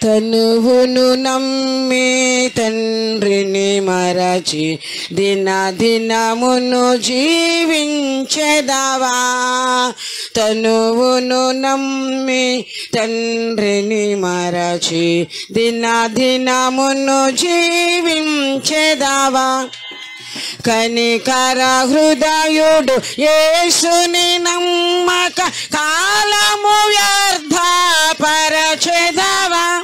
తనువును నమ్మి తండ్రిని మరచి దినదినమును జీవించెదవా. తనువును నమ్మి తండ్రిని మరచి దినదినమును జీవించెదవా. కనికర హృదయుడు యేసుని నమ్మక కాలము వ్యర్థపరచెదవా.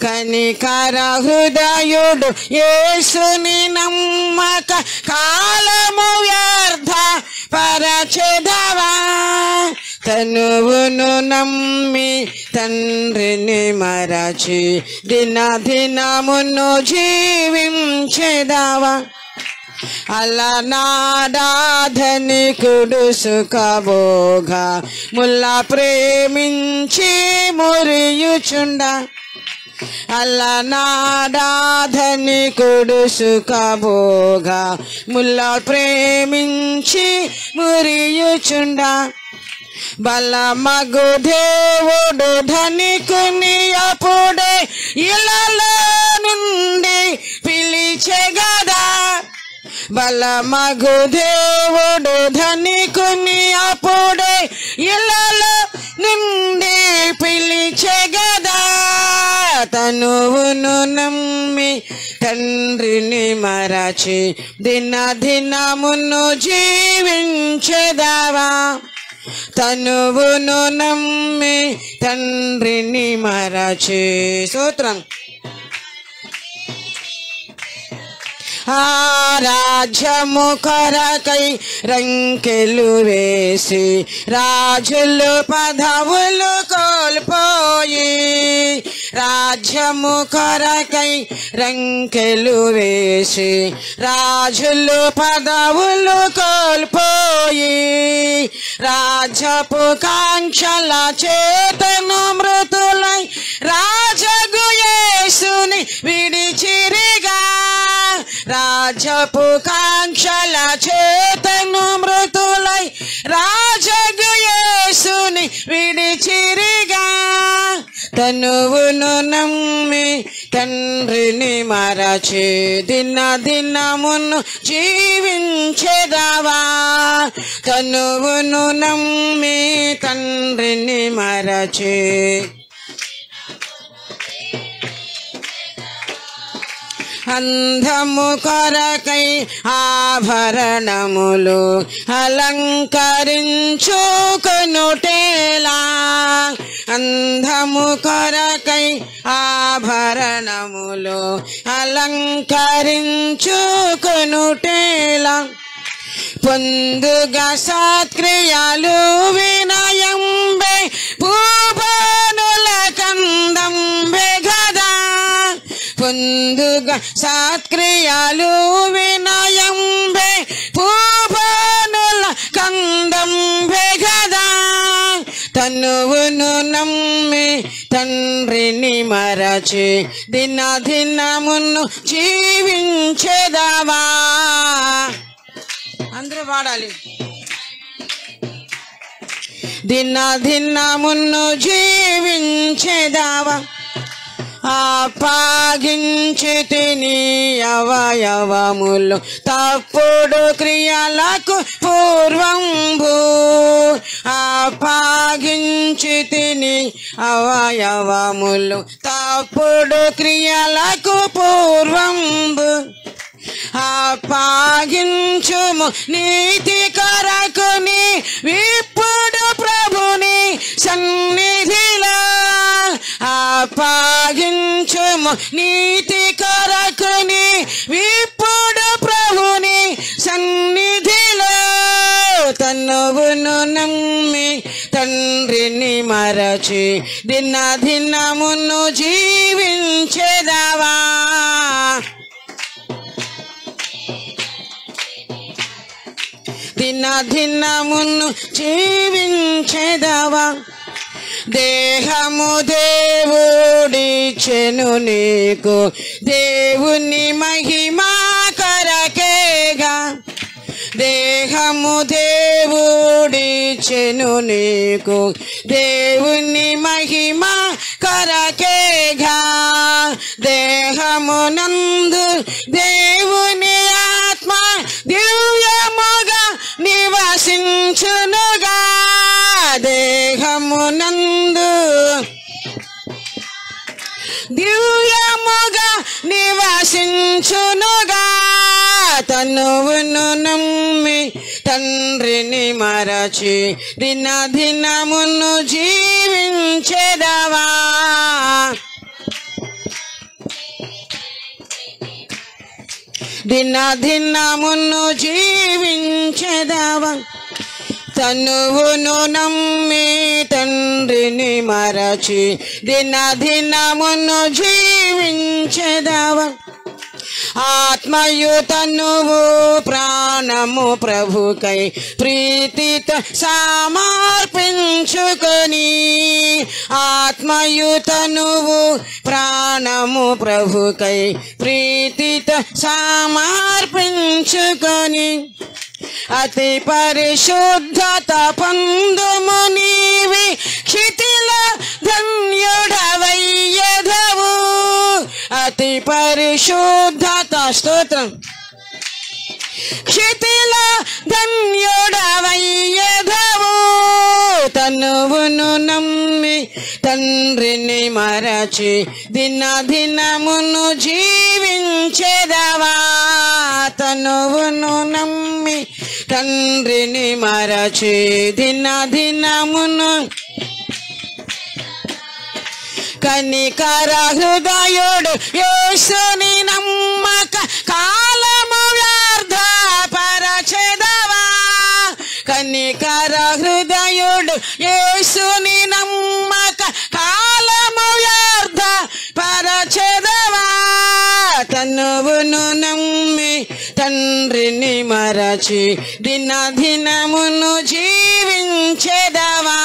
కనికర హృదయుడు యేసుని నమ్మక కాలము వ్యర్థపరచెదవా. తనువును నమ్మి తండ్రిని మరచి దినదినమును జీవించెదవా. అలనాడాధనికుడు సుఖభోగ ముల్ల ప్రేమించి మురియుచుండ. అలనాడాధనికుడు సుఖభోగ ముల్ల ప్రేమించి మురియుచుండ. బలమగు దేవుడు ధనికుని అప్పుడే ఇలలో నుండి పిలిచెగదా. బలమగు దేవుడు ధనికుని అప్పుడే ఇలలో నుండి పిలిచెగదా. తనువును నమ్మి తండ్రిని మరచి దినదినమును జీవించెదవా. తనువును నమ్మి తండ్రిని మరచి. స్తోత్రం. ఆ రాజ్యము కొరకై రంకెలు వేసి రాజులు పదవులు కోల్పోయి. రాజ్యము కొరకై రంకెలు వేసి రాజులు పదవులు కోల్పోయి. రాజ్యపు కాంక్షల చేతను మృతులై రాజగు యేసుని విడిచిరిగా. రాజపు కాంక్షల చేతను మృతులై రాజగు యేసుని విడిచిరిగా. తనువును నమ్మి తండ్రిని మరచి దినదినమును జీవించెదవా. తనువును నమ్మి తండ్రిని మరచి. అందము కొరకై ఆభరణములు అలంకరించుకొనుటేలా. అందము కొరకై ఆభరణములు అలంకరించుకొనుటేలా. పొందుగా సత్క్రియలు వినయంబే పూబనుల కందంబే గదా. పొందుగా సత్క్రియలు వినయంబే పూబనుల కందంబే గదా. తనువును నమ్మి తండ్రిని మరచి దినదినమును జీవించెదవా. అందరూ పాడాలి. దినదినమును జీవించెదవా. అప్పగించితిని అవయవములు తప్పుడు క్రియలకు పూర్వంబు. అప్పగించితిని అవయవములు తప్పుడు క్రియలకు పూర్వంబు. అప్పగించుము నీతి కొరకుని విప్పుడు ప్రభుని సన్నిధిలో. అప్పగించుము నీతి కొరకుని విప్పుడు ప్రభుని సన్నిధిలో. తనువును నమ్మి తండ్రిని మరచి దినదినమును జీవించెదవా. దినదినమును జీవించెదవా. దేహము దేవుడిచ్చెను నీకు దేవుని మహిమా కొరకేగా. దేహము దేవుడిచ్చెను నీకు దేవుని మహిమా కొరకేగా దేహమునందు దేవుని ఆత్మ దివ్యముగా నివసించునుగా దేహమునందు దివ్యముగా నివసించునుగా తనువును నమ్మి తండ్రిని మరచి దినదినమును జీవించెదవా దినదినమును జీవించెదవా తనువును నమ్మి తండ్రిని మరచి దినదినమును జీవించెదవా ఆత్మయు తనువు ప్రాణము ప్రభుకై ప్రీతితో సమర్పించుకొని ఆత్మయు తనువు ప్రాణము ప్రభుకై ప్రీతితో సమర్పించుకొని అతి పరిశుద్ధత పొందుము నీవి క్షితిల ధన్యుడవయ్యెదవు అతి పరిశుద్ధత స్తోత్రం క్షితిల ధన్యుడవయ్యెదవు తనువును నమ్మి తండ్రిని మరచి దినదినమును జీవించెదవా తనువును నమ్మి తండ్రిని మరచి దినదినమును కనికర హృదయుడు యేసుని నమ్మక కాలము వ్యర్థపరచెదవా కనికర హృదయుడు యేసుని నమ్మక కాలము వ్యర్థపరచెదవా తనువును నమ్మి తండ్రిని మరచి దినదినమును జీవించెదవా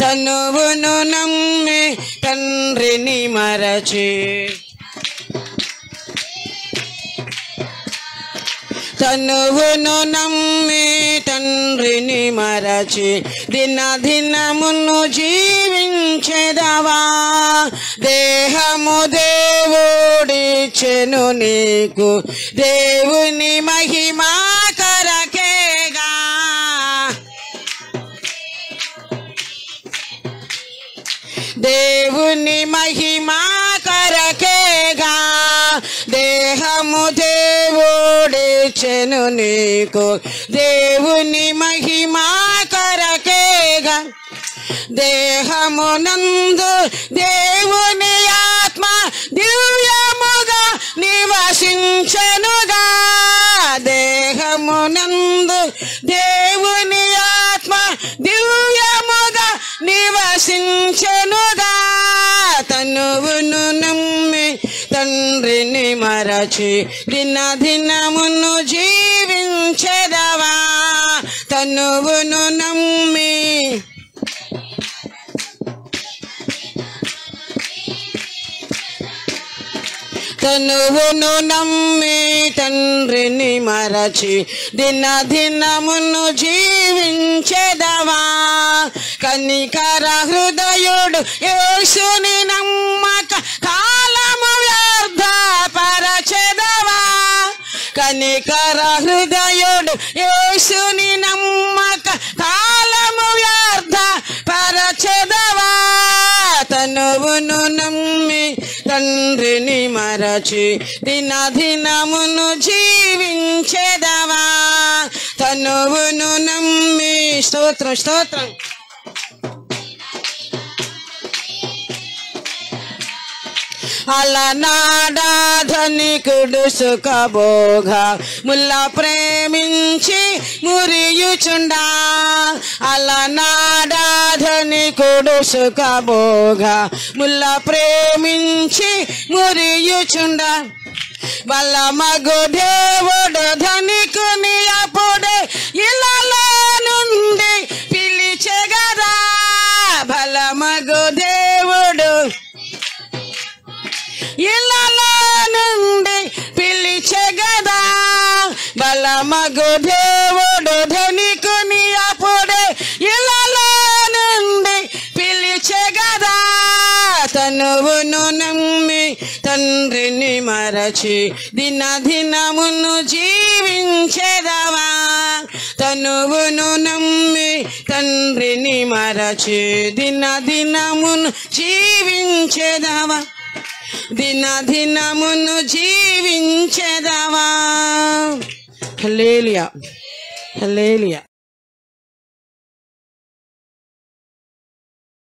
తనువును నమ్మి తండ్రిని మరచి తనువును నమ్మి తండ్రిని మరచి దినదినమును జీవించెదవా దేహము దేవుడిచ్చెను నీకు దేవుని మహిమా కొరకేగా దేవుని మహిమా కొరకేగా దేహము దేవుడిచ్చెను నీకు దేవుని మహిమా కొరకేగా దేహమునందు దేవుని ఆత్మ దివ్యముగా నివసించెనుగా దేహమునందు దేవుని ఆత్మ దివ్యముగా నివసించెనుగా తనువును నమ్మి తండ్రిని మరచి దినదినమును జీవించెదవా తనువును నమ్మి తనువును నమ్మి తండ్రిని మరచి దినదినమును జీవించెదవా కనికర హృదయుడు యేసుని నమ్మక కాలము వ్యర్థపరచెదవా కనికర హృదయుడు యేసుని నమ్మక కాలము వ్యర్థపరచెదవా తనువును నమ్మి తండ్రిని మరచి దినదినమును జీవించెదవా తనువును నమ్మి స్తోత్రం స్తోత్రం అలనాడాధనికుడు సుఖభోగ ముల్ల ప్రేమించి మురియుచుండా అలనాడాధనికుడు సుఖభోగ ముల్ల ప్రేమించి మురియుచుండా బలమగు దేవుడు ధనికుని అప్పుడే ఇళ్ళలో నుండి పిలిచెగదా బలమగు దేవుడు ఇళ్ళలో నుండి పిలిచెగదా బలమగు దేవుడు ధనికుని అప్పుడే ఇళ్ళలో నుండి పిలిచెగదా తండ్రిని మరచి దినదినమును జీవించెదవా తనువును నమ్మి తండ్రిని మరచి దినదినమును జీవించెదవా దినదినమును జీవించెదవా హల్లెలూయా హల్లెలూయా